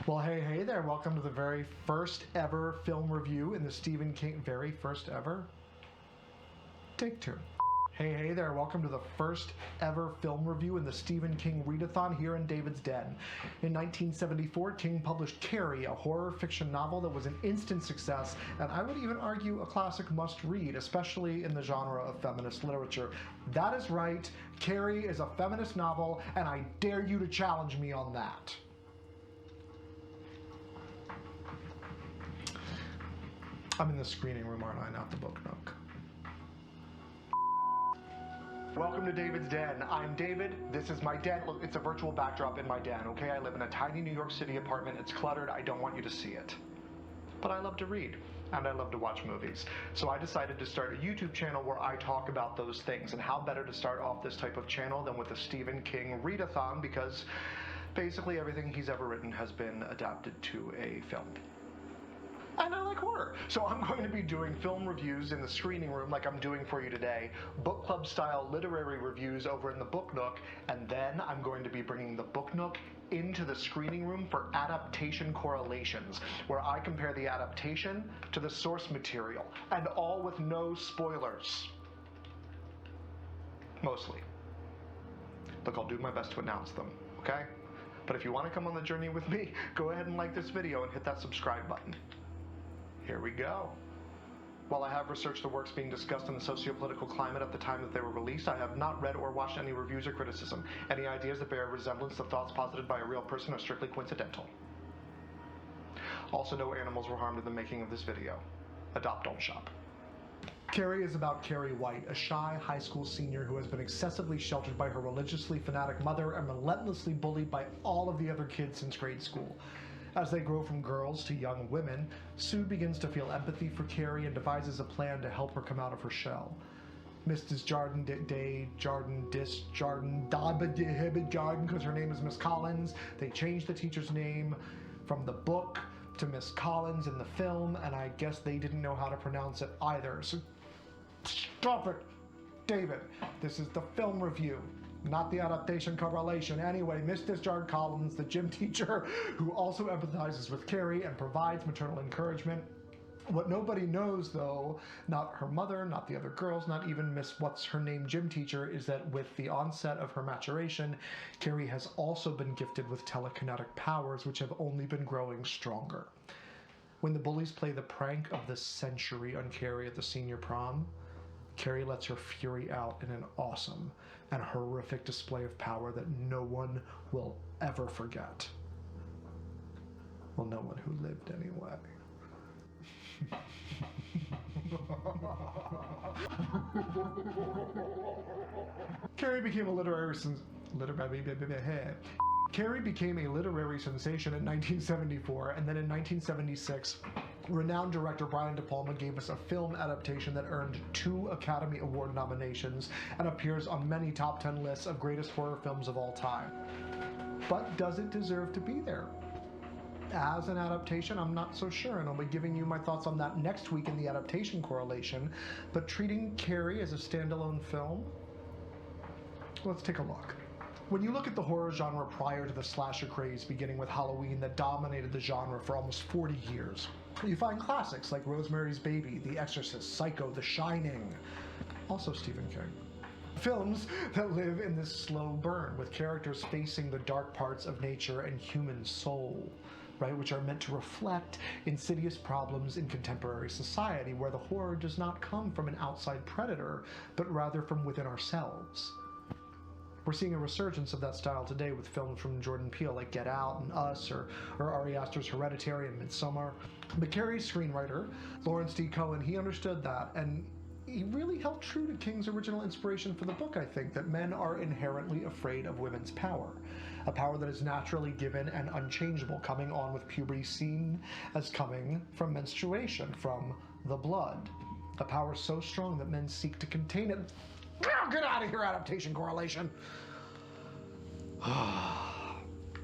Well, hey there. Welcome to the very first ever film review in the Stephen King... Very first ever? Take two. Hey there. Welcome to the first ever film review in the Stephen King readathon here in DavidsDen. In 1974, King published Carrie, a horror fiction novel that was an instant success, and I would even argue a classic must-read, especially in the genre of feminist literature. That is right. Carrie is a feminist novel, and I dare you to challenge me on that. I'm in the screening room, aren't I? Not the book nook. Welcome to David's Den. I'm David. This is my den. Look, it's a virtual backdrop in my den, okay? I live in a tiny New York City apartment. It's cluttered. I don't want you to see it. But I love to read, and I love to watch movies. So I decided to start a YouTube channel where I talk about those things. And how better to start off this type of channel than with a Stephen King readathon, because basically everything he's ever written has been adapted to a film. And I like horror. So I'm going to be doing film reviews in the screening room like I'm doing for you today, book club style literary reviews over in the book nook, and then I'm going to be bringing the book nook into the screening room for adaptation correlations, where I compare the adaptation to the source material, and all with no spoilers. Mostly. Look, I'll do my best to announce them, okay? But if you want to come on the journey with me, go ahead and like this video and hit that subscribe button. Here we go. While I have researched the works being discussed in the socio-political climate at the time that they were released, I have not read or watched any reviews or criticism. Any ideas that bear resemblance to thoughts posited by a real person are strictly coincidental. Also, no animals were harmed in the making of this video. Adopt, don't shop. Carrie is about Carrie White, a shy high school senior who has been excessively sheltered by her religiously fanatic mother and relentlessly bullied by all of the other kids since grade school. As they grow from girls to young women, Sue begins to feel empathy for Carrie and devises a plan to help her come out of her shell. Mrs. Jordan, because her name is Miss Collins. They changed the teacher's name from the book to Miss Collins in the film, and I guess they didn't know how to pronounce it either. So stop it, David. This is the film review, not the adaptation correlation. Anyway, Mrs. Jordan Collins, the gym teacher who also empathizes with Carrie and provides maternal encouragement. What nobody knows, though, not her mother, not the other girls, not even Miss What's-Her-Name gym teacher, is that with the onset of her maturation, Carrie has also been gifted with telekinetic powers, which have only been growing stronger. When the bullies play the prank of the century on Carrie at the senior prom, Carrie lets her fury out in an awesome and horrific display of power that no one will ever forget. Well, no one who lived anyway. Carrie became a literary sensation in 1974, and then in 1976, renowned director Brian De Palma gave us a film adaptation that earned 2 Academy Award nominations and appears on many top 10 lists of greatest horror films of all time. But does it deserve to be there? As an adaptation, I'm not so sure, and I'll be giving you my thoughts on that next week in the adaptation correlation. But treating Carrie as a standalone film, let's take a look. When you look at the horror genre prior to the slasher craze beginning with Halloween that dominated the genre for almost 40 years, you find classics like Rosemary's Baby, The Exorcist, Psycho, The Shining, also Stephen King. Films that live in this slow burn with characters facing the dark parts of nature and human soul, right, which are meant to reflect insidious problems in contemporary society where the horror does not come from an outside predator, but rather from within ourselves. We're seeing a resurgence of that style today with films from Jordan Peele like Get Out and Us, or Ari Aster's Hereditary and Midsommar. But Carrie's screenwriter, Lawrence D. Cohen, he understood that, and he really held true to King's original inspiration for the book, I think, that men are inherently afraid of women's power. A power that is naturally given and unchangeable, coming on with puberty seen as coming from menstruation, from the blood. A power so strong that men seek to contain it. Get out of here, adaptation correlation!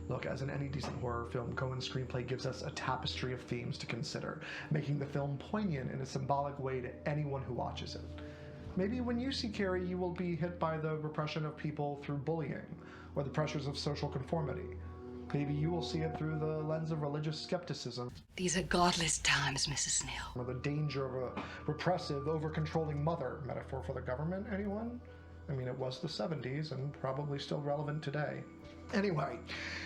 Look, as in any decent horror film, Cohen's screenplay gives us a tapestry of themes to consider, making the film poignant in a symbolic way to anyone who watches it. Maybe when you see Carrie, you will be hit by the repression of people through bullying, or the pressures of social conformity. Maybe you will see it through the lens of religious skepticism. These are godless times, Mrs. Snail. Or the danger of a repressive, over-controlling mother. Metaphor for the government, anyone? I mean, it was the 70s and probably still relevant today. Anyway,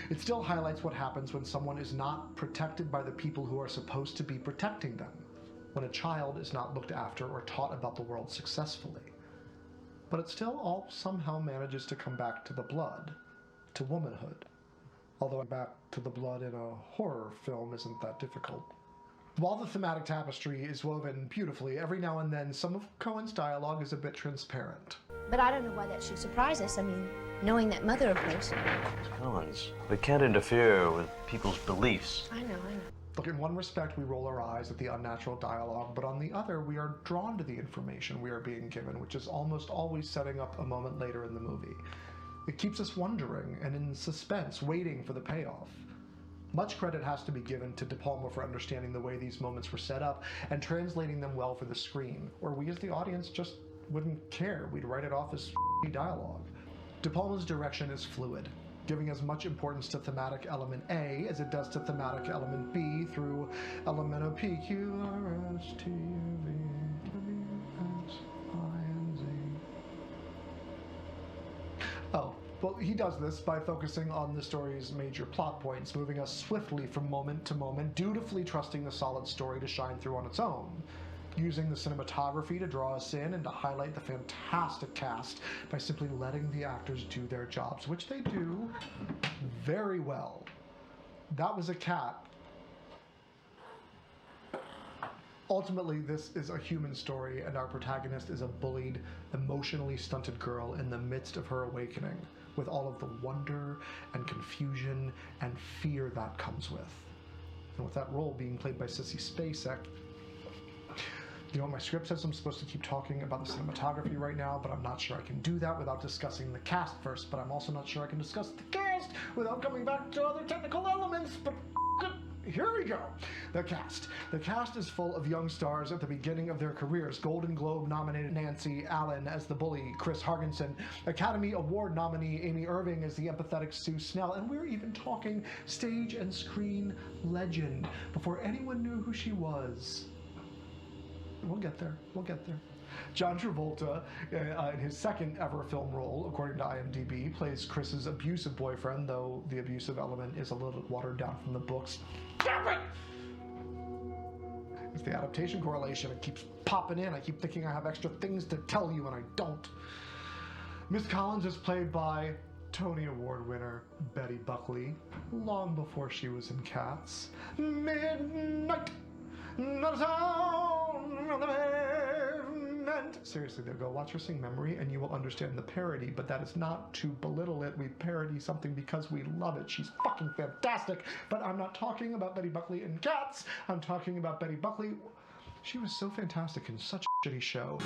it still highlights what happens when someone is not protected by the people who are supposed to be protecting them. When a child is not looked after or taught about the world successfully. But it still all somehow manages to come back to the blood, to womanhood. Although back to the blood in a horror film isn't that difficult. While the thematic tapestry is woven beautifully, every now and then some of Cohen's dialogue is a bit transparent. But I don't know why that should surprise us. I mean, knowing that mother of hers. Cohen's. We can't interfere with people's beliefs. I know. Look, in one respect, we roll our eyes at the unnatural dialogue, but on the other, we are drawn to the information we are being given, which is almost always setting up a moment later in the movie. It keeps us wondering and in suspense, waiting for the payoff. Much credit has to be given to De Palma for understanding the way these moments were set up and translating them well for the screen, or we as the audience just wouldn't care. We'd write it off as dialogue. De Palma's direction is fluid, giving as much importance to thematic element A as it does to thematic element B through elemento P, Q, R, S, T, V, W, X, Y, and Z. Oh, well, he does this by focusing on the story's major plot points, moving us swiftly from moment to moment, dutifully trusting the solid story to shine through on its own. Using the cinematography to draw us in and to highlight the fantastic cast by simply letting the actors do their jobs, which they do very well. That was a cat. Ultimately, this is a human story, and our protagonist is a bullied, emotionally stunted girl in the midst of her awakening, with all of the wonder and confusion and fear that comes with. And with that role being played by Sissy Spacek, you know, my script says I'm supposed to keep talking about the cinematography right now, but I'm not sure I can do that without discussing the cast first, but I'm also not sure I can discuss the cast without coming back to other technical elements, but here we go. The cast. The cast is full of young stars at the beginning of their careers. Golden Globe nominated Nancy Allen as the bully, Chris Hargensen, Academy Award nominee Amy Irving as the empathetic Sue Snell, and we're even talking stage and screen legend before anyone knew who she was. We'll get there. John Travolta, in his second ever film role, according to IMDb, plays Chris's abusive boyfriend, though the abusive element is a little watered down from the books. Damn it! It's the adaptation correlation. It keeps popping in. I keep thinking I have extra things to tell you, and I don't. Miss Collins is played by Tony Award winner Betty Buckley, long before she was in Cats. Midnight! Not a sound on the pavement. Seriously, though, go watch her sing Memory and you will understand the parody, but that is not to belittle it. We parody something because we love it. She's fucking fantastic, but I'm not talking about Betty Buckley in Cats. I'm talking about Betty Buckley. She was so fantastic in such a shitty show.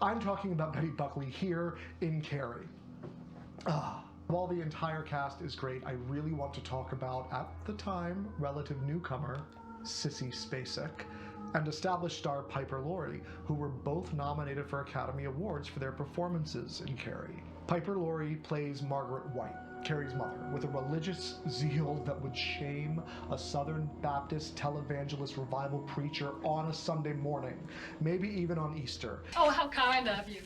I'm talking about Betty Buckley here in Carrie. While the entire cast is great, I really want to talk about, at the time, relative newcomer, Sissy Spacek, and established star Piper Laurie, who were both nominated for Academy Awards for their performances in Carrie. Piper Laurie plays Margaret White, Carrie's mother, with a religious zeal that would shame a Southern Baptist televangelist revival preacher on a Sunday morning, maybe even on Easter. Oh, how kind of you.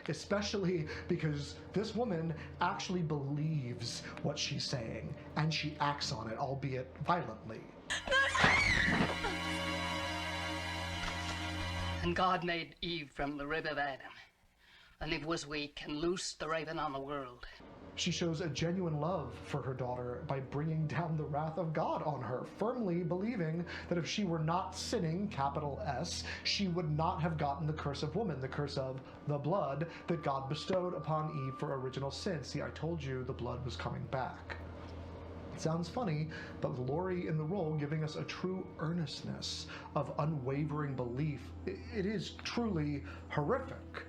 Especially because this woman actually believes what she's saying, and she acts on it, albeit violently. And God made Eve from the rib of Adam, and it was weak and loosed the raven on the world. She shows a genuine love for her daughter by bringing down the wrath of God on her, firmly believing that if she were not sinning, capital S, she would not have gotten the curse of woman, the curse of the blood that God bestowed upon Eve for original sin. See, I told you the blood was coming back. It sounds funny, but with Laurie in the role giving us a true earnestness of unwavering belief, it is truly horrific.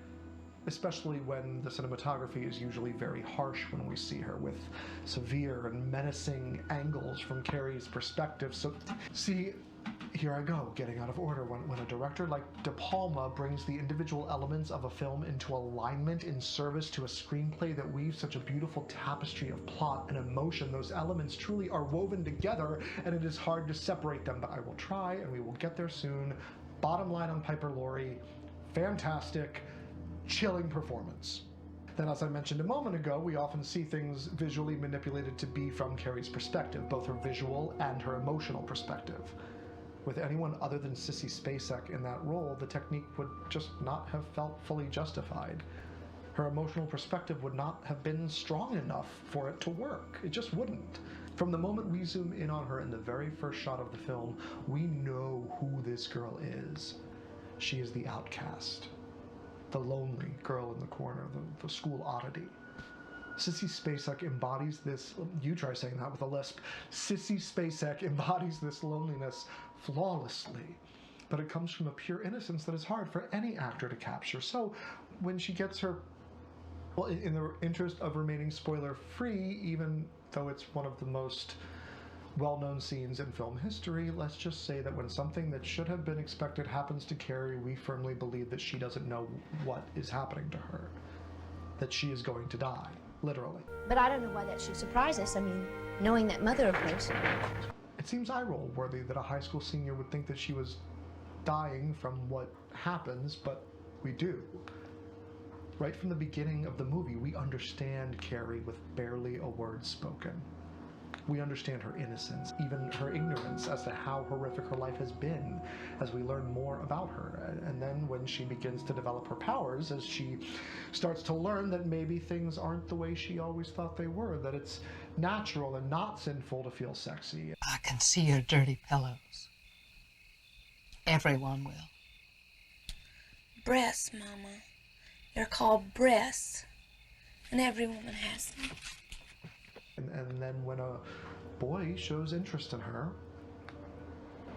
especially when the cinematography is usually very harsh when we see her, with severe and menacing angles from Carrie's perspective. So, see, here I go, getting out of order. When a director like De Palma brings the individual elements of a film into alignment in service to a screenplay that weaves such a beautiful tapestry of plot and emotion, those elements truly are woven together, and it is hard to separate them, but I will try, and we will get there soon. Bottom line on Piper Laurie, fantastic, chilling performance. Then, as I mentioned a moment ago, we often see things visually manipulated to be from Carrie's perspective, both her visual and her emotional perspective. With anyone other than Sissy Spacek in that role, the technique would just not have felt fully justified. Her emotional perspective would not have been strong enough for it to work. It just wouldn't. From the moment we zoom in on her in the very first shot of the film, we know who this girl is. She is the outcast, the lonely girl in the corner, the school oddity. Sissy Spacek embodies this, you try saying that with a lisp, Sissy Spacek embodies this loneliness flawlessly, but it comes from a pure innocence that is hard for any actor to capture. So when she gets her, well, in the interest of remaining spoiler-free, even though it's one of the most well-known scenes in film history, let's just say that when something that should have been expected happens to Carrie, we firmly believe that she doesn't know what is happening to her, that she is going to die, literally. But I don't know why that should surprise us. I mean, knowing that mother of hers. It seems eye-roll worthy that a high school senior would think that she was dying from what happens, but we do. Right from the beginning of the movie, we understand Carrie with barely a word spoken. We understand her innocence, even her ignorance as to how horrific her life has been, as we learn more about her. And then when she begins to develop her powers, as she starts to learn that maybe things aren't the way she always thought they were, that it's natural and not sinful to feel sexy. I can see your dirty pillows. Everyone will. Breasts, Mama. They're called breasts. And every woman has them. And then when a boy shows interest in her,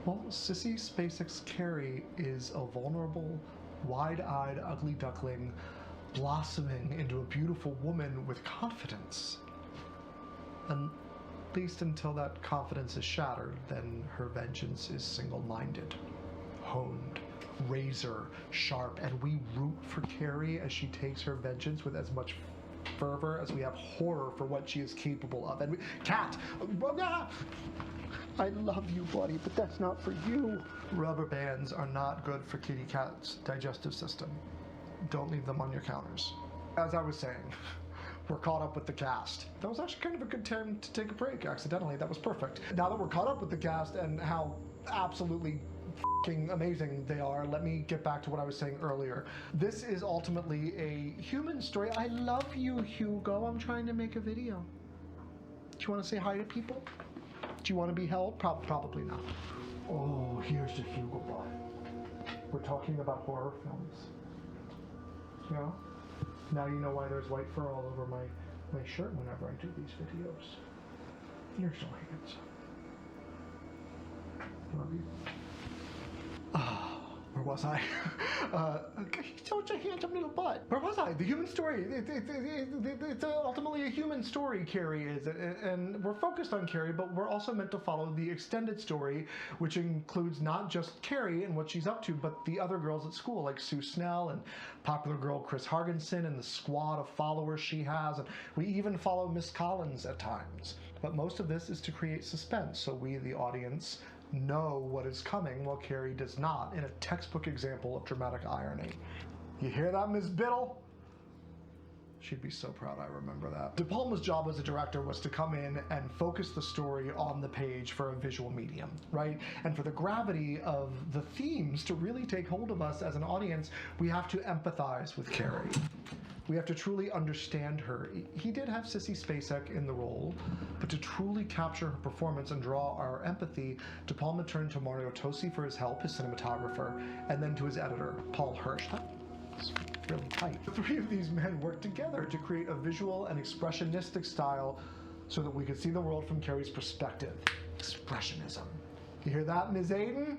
well, Sissy Spacek's Carrie is a vulnerable, wide-eyed, ugly duckling blossoming into a beautiful woman with confidence. And at least until that confidence is shattered, then her vengeance is single-minded, honed, razor sharp, and we root for Carrie as she takes her vengeance with as much fervor as we have horror for what she is capable of. And Cat! I love you, buddy, but that's not for you. Rubber bands are not good for kitty cat's digestive system. Don't leave them on your counters. As I was saying, we're caught up with the cast. That was actually kind of a good time to take a break, accidentally. That was perfect. Now that we're caught up with the cast and how absolutely amazing they are, let me get back to what I was saying earlier. This is ultimately a human story. I love you, Hugo. I'm trying to make a video. Do you want to say hi to people? Do you want to be held? Probably not. Oh, here's the Hugo bar. We're talking about horror films. You know? Now you know why there's white fur all over my shirt whenever I do these videos. You're so handsome. Love you. Where was I? Such a handsome little butt. Where was I? The human story. It's ultimately a human story, Carrie is. And we're focused on Carrie, but we're also meant to follow the extended story, which includes not just Carrie and what she's up to, but the other girls at school, like Sue Snell and popular girl Chris Hargensen and the squad of followers she has. And we even follow Miss Collins at times. But most of this is to create suspense, so we, the audience, know what is coming, while Carrie does not, in a textbook example of dramatic irony. You hear that, Ms. Biddle? She'd be so proud I remember that. De Palma's job as a director was to come in and focus the story on the page for a visual medium, right? And for the gravity of the themes to really take hold of us as an audience, we have to empathize with Carrie. We have to truly understand her. He did have Sissy Spacek in the role, but to truly capture her performance and draw our empathy, De Palma turned to Mario Tosi for his help, his cinematographer, and then to his editor, Paul Hirsch. That's really tight. The three of these men worked together to create a visual and expressionistic style so that we could see the world from Carrie's perspective. Expressionism. You hear that, Ms. Aiden?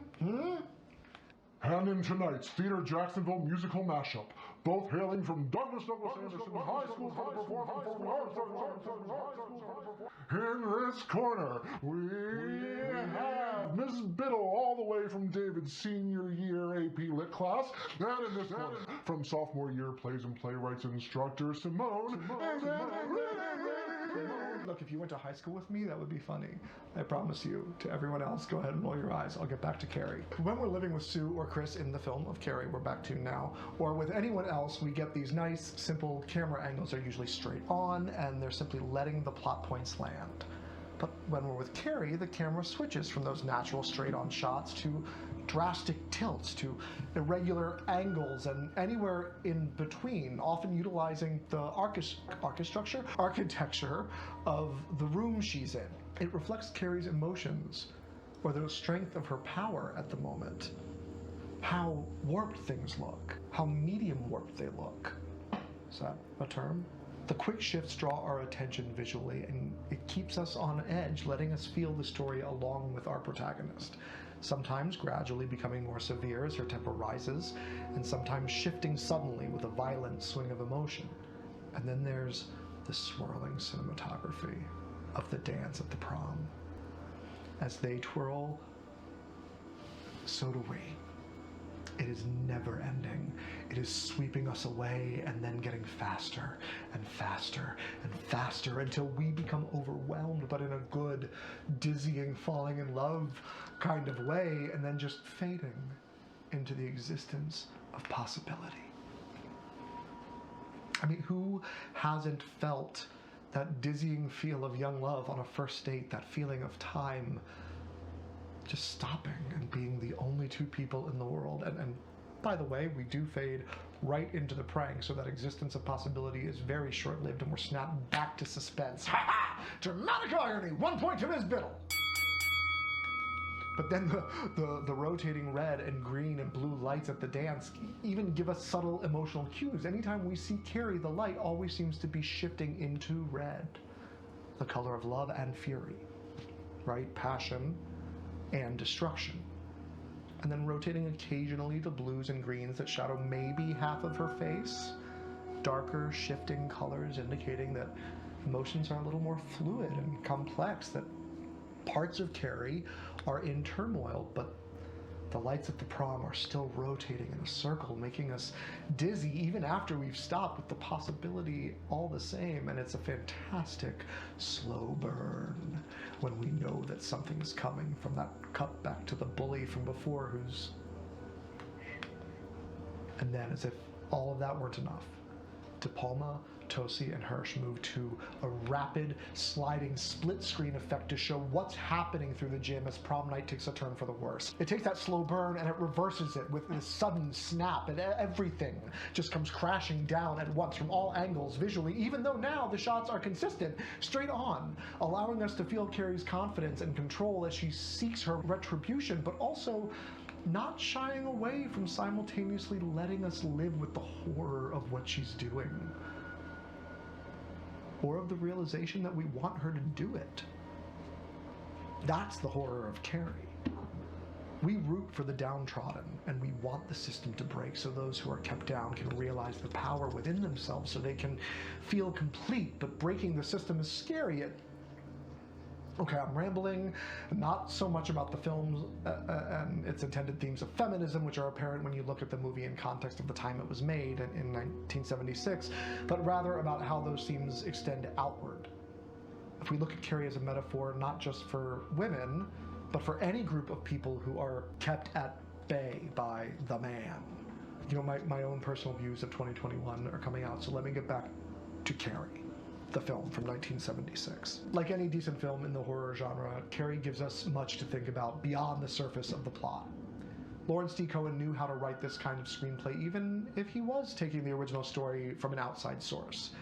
And in tonight's Theater Jacksonville musical mashup, both hailing from Douglas Anderson High School for the Performing Arts. In this corner, we have Miss Biddle, all the way from David's senior year AP Lit class, and in this corner, from sophomore year plays and playwrights instructor Simone. Look, if you went to high school with me, that would be funny. I promise you. To everyone else, go ahead and roll your eyes. I'll get back to Carrie. When we're living with Sue or Chris in the film of Carrie, we're back to now, or with anyone else, we get these nice, simple camera angles. They're usually straight on, and they're simply letting the plot points land. But when we're with Carrie, the camera switches from those natural straight-on shots to drastic tilts, to irregular angles, and anywhere in between, often utilizing the architecture of the room she's in. It reflects Carrie's emotions, or the strength of her power at the moment. How warped things look, how medium warped they look. Is that a term? The quick shifts draw our attention visually, and it keeps us on edge, letting us feel the story along with our protagonist. Sometimes gradually becoming more severe as her tempo rises, and sometimes shifting suddenly with a violent swing of emotion. And then there's the swirling cinematography of the dance at the prom. As they twirl, so do we. It is never ending. It is sweeping us away and then getting faster and faster and faster until we become overwhelmed, but in a good, dizzying, falling in love kind of way, and then just fading into the existence of possibility. I mean, who hasn't felt that dizzying feel of young love on a first date, that feeling of time just stopping and being the only two people in the world? And by the way, we do fade right into the prank, so that existence of possibility is very short-lived, and we're snapped back to suspense. Ha ha! Dramatic irony! 1 point to Ms. Biddle! But then the rotating red and green and blue lights at the dance even give us subtle emotional cues. Anytime we see Carrie, the light always seems to be shifting into red, the color of love and fury, right? Passion and destruction. And then rotating occasionally to blues and greens that shadow maybe half of her face. Darker, shifting colors indicating that emotions are a little more fluid and complex, that parts of Carrie are in turmoil, but the lights at the prom are still rotating in a circle, making us dizzy even after we've stopped, with the possibility all the same. And it's a fantastic slow burn when we know that something's coming, from that cut back to the bully from before who's... And then, as if all of that weren't enough, De Palma, Tosi, and Hirsch move to a rapid, sliding split screen effect to show what's happening through the gym as prom night takes a turn for the worse. It takes that slow burn and it reverses it with this sudden snap, and everything just comes crashing down at once from all angles visually, even though now the shots are consistent, straight on, allowing us to feel Carrie's confidence and control as she seeks her retribution, but also not shying away from simultaneously letting us live with the horror of what she's doing, or of the realization that we want her to do it. That's the horror of Carrie. We root for the downtrodden, and we want the system to break so those who are kept down can realize the power within themselves, so they can feel complete. But breaking the system is scary. Okay, I'm rambling, not so much about the film and its intended themes of feminism, which are apparent when you look at the movie in context of the time it was made in 1976, but rather about how those themes extend outward. If we look at Carrie as a metaphor not just for women, but for any group of people who are kept at bay by the man. You know, my own personal views of 2021 are coming out, so let me get back to Carrie, the film from 1976. Like any decent film in the horror genre, Carrie gives us much to think about beyond the surface of the plot. Lawrence D. Cohen knew how to write this kind of screenplay, even if he was taking the original story from an outside source.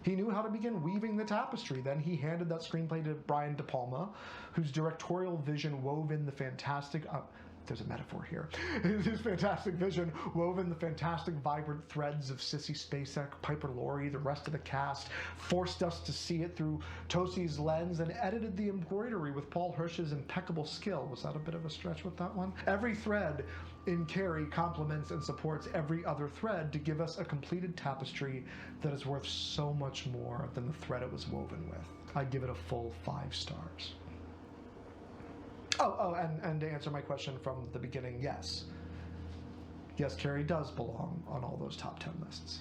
He knew how to begin weaving the tapestry. Then he handed that screenplay to Brian De Palma, whose directorial vision wove in the fantastic... there's a metaphor here. His fantastic vision wove in the fantastic, vibrant threads of Sissy Spacek, Piper Laurie, the rest of the cast, forced us to see it through Tosi's lens, and edited the embroidery with Paul Hirsch's impeccable skill. Was that a bit of a stretch with that one? Every thread in Carrie complements and supports every other thread to give us a completed tapestry that is worth so much more than the thread it was woven with. I give it a full 5 stars. And to answer my question from the beginning, yes. Yes, Carrie does belong on all those top 10 lists.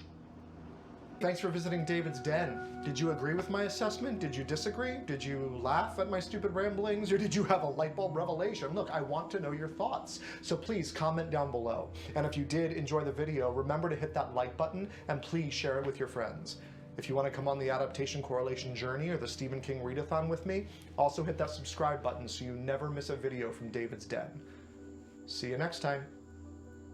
Thanks for visiting David's Den. Did you agree with my assessment? Did you disagree? Did you laugh at my stupid ramblings? Or did you have a light bulb revelation? Look, I want to know your thoughts. So please comment down below. And if you did enjoy the video, remember to hit that like button and please share it with your friends. If you want to come on the adaptation correlation journey or the Stephen King readathon with me, also hit that subscribe button so you never miss a video from David's Den. See you next time.